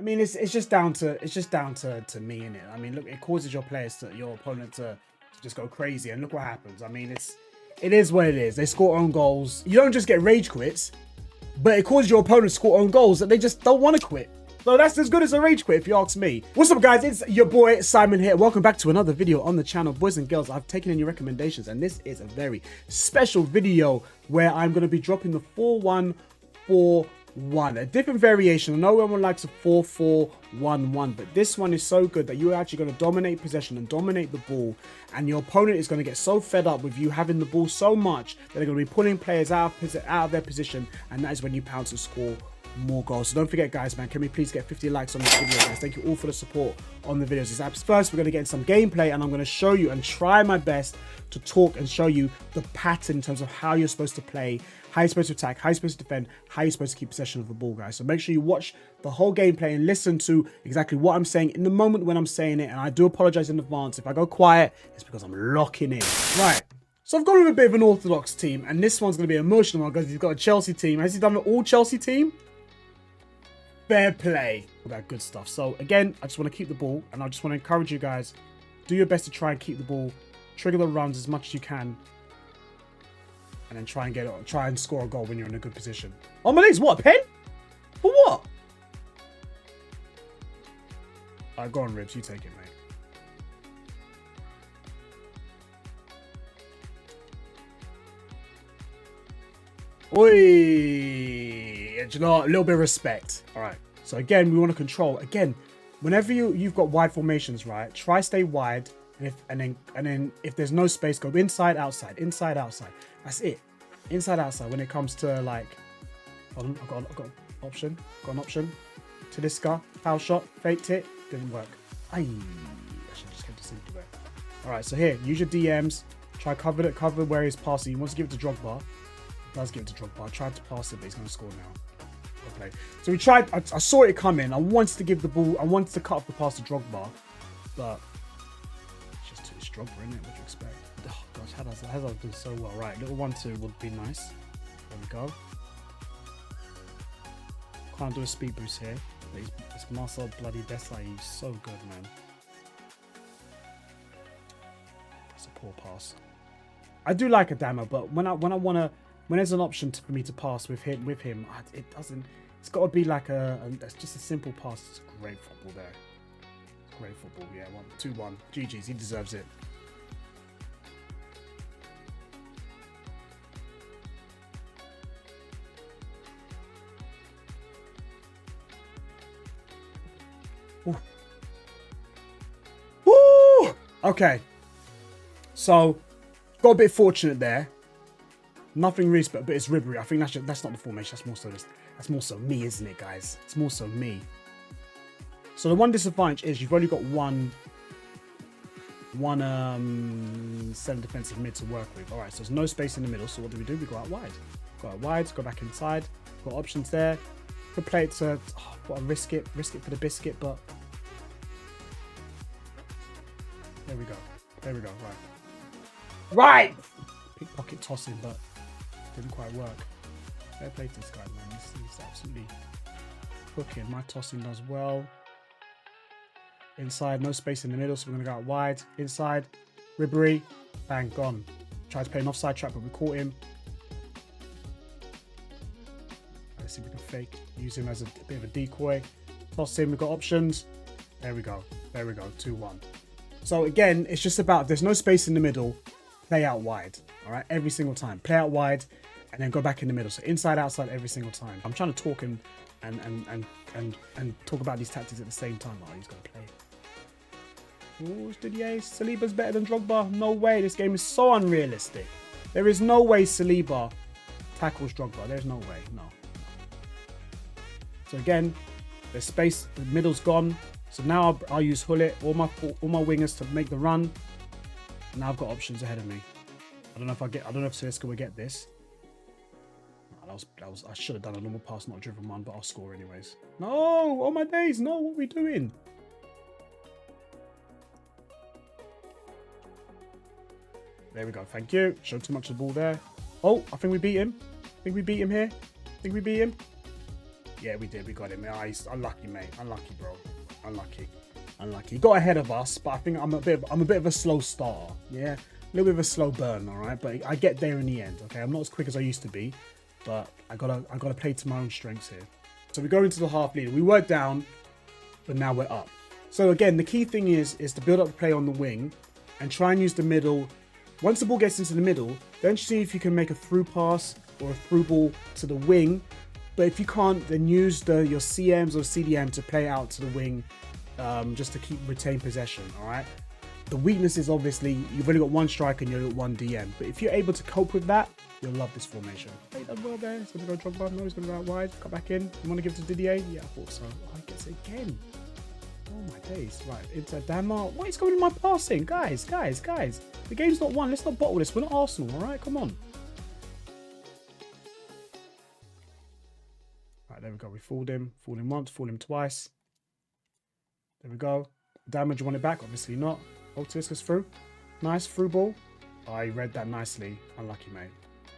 mean, it's just down to me, innit? I mean, look, it causes your opponent to just go crazy, and look what happens. I mean, it is what it is. They score own goals. You don't just get rage quits, but it causes your opponent to score own goals that they just don't want to quit. So that's as good as a rage quit, if you ask me. What's up, guys? It's your boy Simon here. Welcome back to another video on the channel. Boys and girls, I've taken in your recommendations, and this is a very special video where I'm going to be dropping the 4-1-4-1. A different variation. I know everyone likes a 4-4-1-1, but this one is so good that you're actually going to dominate possession and dominate the ball, and your opponent is going to get so fed up with you having the ball so much that they're going to be pulling players out of their position, and that is when you pounce and score more goals. So don't forget, guys, man, can we please get 50 likes on this video, guys? Thank you all for the support on the videos. First, we're going to get in some gameplay, and I'm going to show you and try my best to talk and show you the pattern in terms of how you're supposed to play, how you're supposed to attack, how you're supposed to defend, how you're supposed to keep possession of the ball, guys. So make sure you watch the whole gameplay and listen to exactly what I'm saying in the moment when I'm saying it. And I do apologize in advance if I go quiet. It's because I'm locking in. Right. So I've gone with a bit of an orthodox team, and this one's going to be an emotional one because he's got a Chelsea team. Has he done an all Chelsea team? Fair play. All that good stuff. So again, I just want to keep the ball, and I just want to encourage you guys, do your best to try and keep the ball, trigger the runs as much as you can, and then try and score a goal when you're in a good position. Oh my legs, what, a pen? For what? Alright, go on, Ribs, you take it, mate. Oi! Do you know what? A little bit of respect. Alright, so again, we want to control. Again, whenever you've got wide formations, right? Try stay wide, and then if there's no space, go inside, outside, inside, outside. That's it. Inside, outside. When it comes to like, hold on, I've got an option. Got an option. Talisca, foul shot, faked it, didn't work. I should just kept it simple there. All right, so here, use your DMs. Try cover where he's passing. He wants to give it to Drogba. He does give it to Drogba. I tried to pass it, but he's going to score now. Okay. So we tried. I saw it coming. I wanted to give the ball. I wanted to cut off the pass to Drogba, but it's just too Drogba, isn't it? What do you expect? Oh gosh, how does I do so well? Right, little 1-2 would be nice. There we go. Can't do a speed boost here. This Marcel bloody Desai, he's so good, man. That's a poor pass. I do like Adama, but when there's an option for me to pass with him, it doesn't. It's got to be like it's just a simple pass. It's great football there. Great football, yeah. 2-1. GG's, he deserves it. Ooh. Woo! Okay. So, got a bit fortunate there. Nothing really, but it's Ribery. I think that's not the formation. That's more so me, isn't it, guys? It's more so me. So the one disadvantage is you've only got one centre defensive mid to work with. All right, so there's no space in the middle. So what do? We go out wide. Go out wide. Go back inside. Got options there. Could play it to. Oh, got to risk it for the biscuit, but there we go. There we go. Right. Pickpocket tossing, but didn't quite work. Fair play to this guy, man. He's absolutely cooking. My tossing does well. Inside, no space in the middle, so we're going to go out wide. Inside, Ribery, bang, gone. Tried to play an offside trap, but we caught him. Let's see if we can fake. Use him as a bit of a decoy. Toss him, we've got options. There we go. There we go, 2-1. So again, it's just about, there's no space in the middle, play out wide. All right, every single time. Play out wide and then go back in the middle. So inside, outside, every single time. I'm trying to talk and talk about these tactics at the same time. Oh, he's going to play. Oh, Didier, Saliba's better than Drogba. No way. This game is so unrealistic. There is no way Saliba tackles Drogba. There's no way. No. So again, there's space. The middle's gone. So now I'll use Hullet, all my wingers to make the run. And now I've got options ahead of me. I don't know if Saliba will get this. I should have done a normal pass, not a driven one, but I'll score anyways. No! Oh my days! No, what are we doing? There we go. Thank you. Showed too much of the ball there. Oh, I think we beat him. I think we beat him here. I think we beat him. Yeah, we did. We got him. Unlucky, mate. Unlucky, bro. Unlucky. He got ahead of us, but I think I'm a bit of a slow starter. Yeah, a little bit of a slow burn. All right, but I get there in the end. Okay, I'm not as quick as I used to be, but I gotta play to my own strengths here. So we go into the half lead. We were down, but now we're up. So again, the key thing is to build up the play on the wing and try and use the middle. Once the ball gets into the middle, then see if you can make a through pass or a through ball to the wing. But if you can't, then use your CMs or CDM to play out to the wing, just to retain possession. All right. The weakness is obviously you've only got one striker and you've got one DM. But if you're able to cope with that, you'll love this formation. Hey, done well there. He's going to go Drogba. No, he's going to go out wide. Cut back in. You want to give it to Didier? Yeah, I thought so. Oh, he gets it again. Oh my days. Right, into Damar. What is going on in my passing? Guys. The game's not won. Let's not bottle this. We're not Arsenal, all right? Come on. Right, there we go. We fooled him. Fooled him once, fooled him twice. There we go. Damage, you want it back? Obviously not. Otis goes through. Nice through ball. Oh, he read that nicely. Unlucky, mate.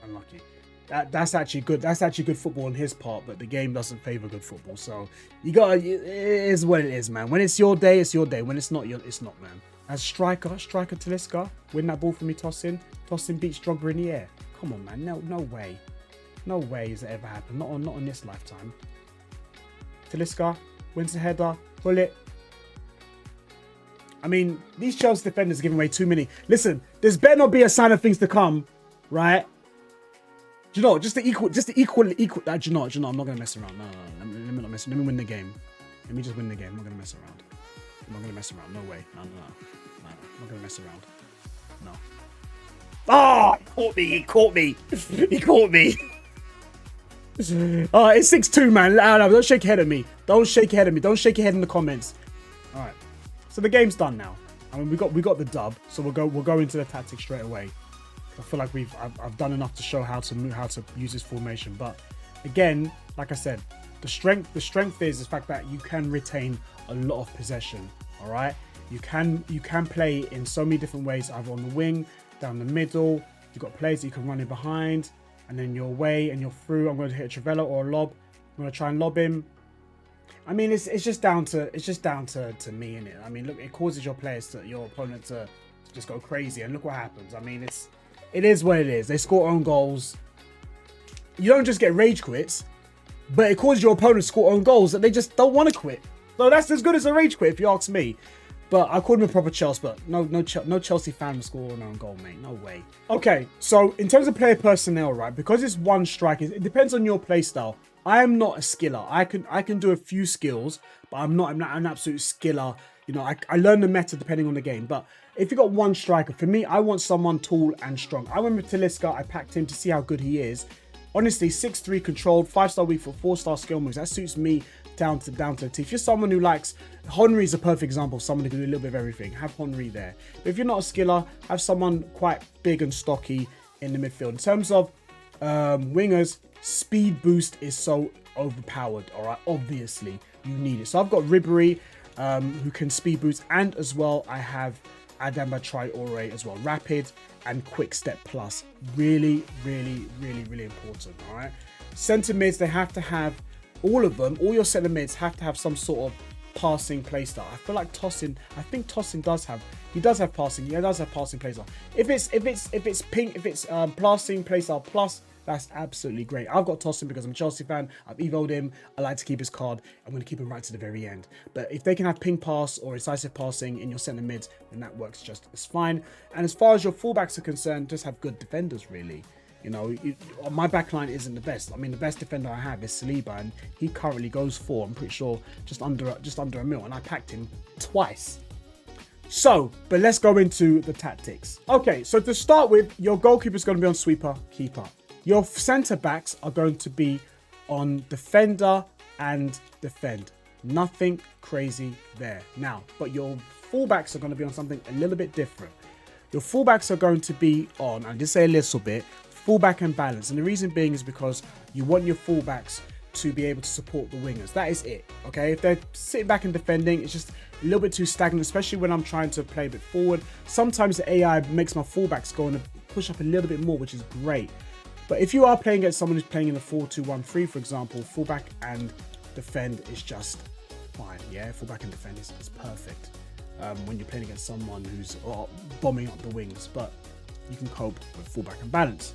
Unlucky. That's actually good. That's actually good football on his part, but the game doesn't favor good football. So you got it is what it is, man. When it's your day, it's your day. When it's not, it's not, man. As striker Talisca, win that ball for me, Tosin beats Drogba in the air. Come on, man. No way. No way has it ever happened. Not on this lifetime. Talisca wins the header. Pull it. I mean, these Chelsea defenders are giving away too many. Listen, there's better not be a sign of things to come, right? Do you know, just to equal. Do you know, I'm not gonna mess around. No. Let me not mess. Let me win the game. Let me just win the game. I'm not gonna mess around. I'm not gonna mess around. No way. No. I'm not gonna mess around. No. Oh, he caught me. He caught me. Oh, it's 6-2, man. No, don't shake your head at me. Don't shake your head at me. Don't shake your head in the comments. All right. So the game's done now. I mean, we got the dub. So we'll go into the tactics straight away. I feel like I've done enough to show how to use this formation. But again, like I said, the strength is the fact that you can retain a lot of possession. All right, you can play in so many different ways, either on the wing, down the middle. You've got players that you can run in behind, and then you're away and you're through. I'm going to hit a Trivela or a lob. I'm going to try and lob him. I mean, it's just down to me, innit? I mean, look, it causes your opponent to just go crazy, and look what happens. I mean, it is what it is. They score own goals. You don't just get rage quits, but it causes your opponent to score own goals that they just don't want to quit. So that's as good as a rage quit, if you ask me. But I called him a proper Chelsea, but no Chelsea fan will score an own goal, mate. No way. Okay, so in terms of player personnel, right, because it's one striker, it depends on your play style. I am not a skiller. I can do a few skills, but I'm not an absolute skiller. You know, I learn the meta depending on the game. But if you got one striker, for me, I want someone tall and strong. I went with Talisca. I packed him to see how good he is. Honestly, 6'3", controlled, 5-star weak foot, 4-star skill moves. That suits me down to the T. If you're someone who likes, Henry is a perfect example of someone who can do a little bit of everything. Have Henry there. But if you're not a skiller, have someone quite big and stocky in the midfield. In terms of wingers, speed boost is so overpowered. All right, obviously you need it. So I've got Ribery, who can speed boost, and as well I have Adama Traore as well. Rapid and quick step plus. Really important. All right. Centre mids, they have to have, all of them, all your centre mids have to have some sort of passing playstyle. I feel like Tosin does have passing. Yeah, he does have passing playstyle. If it's passing playstyle plus, that's absolutely great. I've got Tosin because I'm a Chelsea fan. I've evoed him. I like to keep his card. I'm going to keep him right to the very end. But if they can have ping pass or incisive passing in your centre mids, then that works just as fine. And as far as your fullbacks are concerned, just have good defenders, really. You know, my backline isn't the best. I mean, the best defender I have is Saliba, and he currently goes for, I'm pretty sure, just under a mil, and I packed him twice. So, but let's go into the tactics. Okay, so to start with, your goalkeeper is going to be on sweeper, keeper. Your centre backs are going to be on defender and defend. Nothing crazy there. Now, but your fullbacks are going to be on something a little bit different. Your fullbacks are going to be on, and just say a little bit, fullback and balance. And the reason being is because you want your fullbacks to be able to support the wingers. That is it, okay? If they're sitting back and defending, it's just a little bit too stagnant, especially when I'm trying to play a bit forward. Sometimes the AI makes my fullbacks go and push up a little bit more, which is great. But if you are playing against someone who's playing in the 4-2-1-3, for example, fullback and defend is just fine. Yeah, fullback and defend is perfect when you're playing against someone who's bombing up the wings. But you can cope with fullback and balance.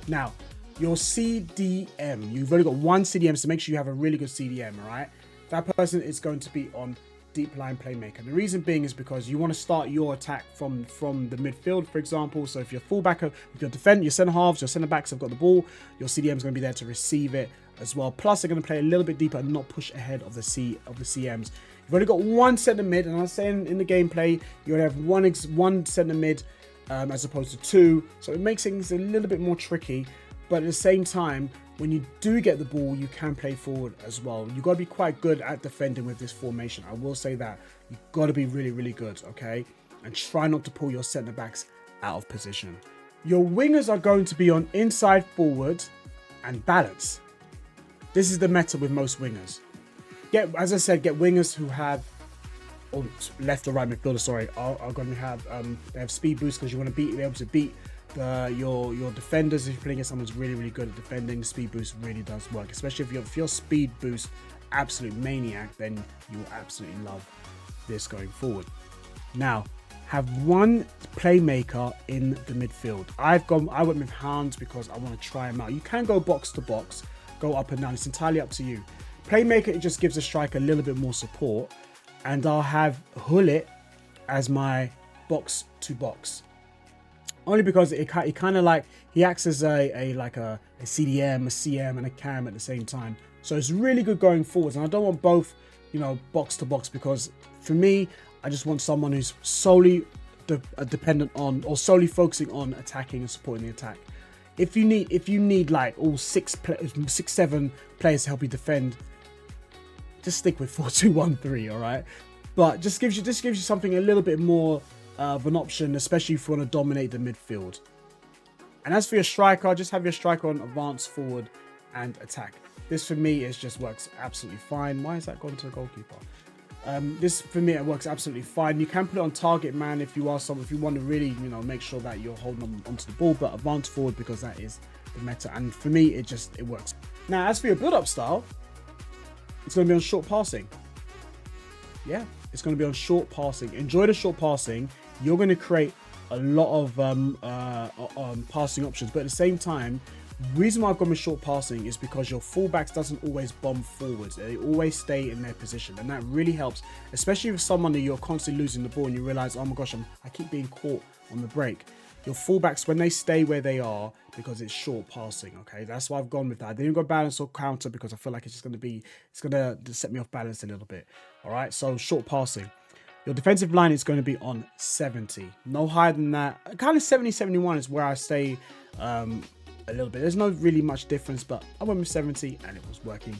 Now, your CDM, you've only got one CDM, so make sure you have a really good CDM, all right? That person is going to be on deep line playmaker. The reason being is because you want to start your attack from the midfield, for example. So if you're fullback, if you're defend, your centre halves, your centre backs have got the ball, your CDM is going to be there to receive it as well. Plus, they're going to play a little bit deeper and not push ahead of the CMs. You've only got one centre mid, and I was saying in the gameplay, you're going to have one centre mid as opposed to two. So it makes things a little bit more tricky. But at the same time, when you do get the ball, you can play forward as well. You've got to be quite good at defending with this formation. I will say that. You've got to be really, really good, okay? And try not to pull your centre-backs out of position. Your wingers are going to be on inside forward and balance. This is the meta with most wingers. As I said, get wingers who have, or left or right midfielder, sorry, are going to have, they have speed boost because you want to be able to beat your defenders. If you're playing against someone who's really, really good at defending, speed boost really does work. Especially if you're speed boost absolute maniac, then you will absolutely love this going forward. Now, have one playmaker in the midfield. I went with Hans because I want to try him out. You can go box to box, go up and down. It's entirely up to you. Playmaker, it just gives the striker a little bit more support. And I'll have Hullet as my box to box. Only because it kind of like, he acts as a CDM, a CM, and a CAM at the same time. So it's really good going forwards. And I don't want both, box to box, because for me, I just want someone who's solely dependent on, or solely focusing on attacking and supporting the attack. If you need like all 6-7 players to help you defend, just stick with 4-2-1-3, all right? But just gives you something a little bit more of an option, especially if you want to dominate the midfield. And as for your striker, just have your striker on advance, forward, and attack. This for me just works absolutely fine. Why is that gone to the goalkeeper? This for me, it works absolutely fine. You can put it on target man if you want to really, make sure that you're holding onto the ball, but advance forward, because that is the meta. And for me, it works. Now, as for your build-up style, it's going to be on short passing. Yeah, it's going to be on short passing. Enjoy the short passing. You're going to create a lot of passing options, but at the same time, the reason why I've gone with short passing is because your fullbacks doesn't always bomb forwards. They always stay in their position, and that really helps, especially with someone that you're constantly losing the ball and you realize, oh my gosh, I keep being caught on the break. Your fullbacks, when they stay where they are, because it's short passing, okay? That's why I've gone with that. I didn't go balance or counter because I feel like it's going to set me off balance a little bit, all right? So short passing. Your defensive line is going to be on 70. No higher than that. Kind of 70, 71 is where I stay a little bit. There's no really much difference, but I went with 70 and it was working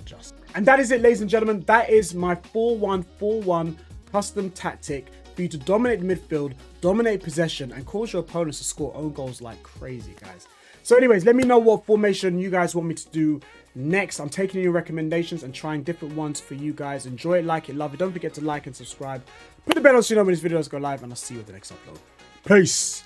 just. And that is it, ladies and gentlemen. That is my 4-1-4-1 custom tactic for you to dominate the midfield, dominate possession, and cause your opponents to score own goals like crazy, guys. So anyways, let me know what formation you guys want me to do next. I'm taking your recommendations and trying different ones for you guys. Enjoy it, like it, love it. Don't forget to like and subscribe. Put the bell on so you know when this video does go live, and I'll see you with the next upload. Peace.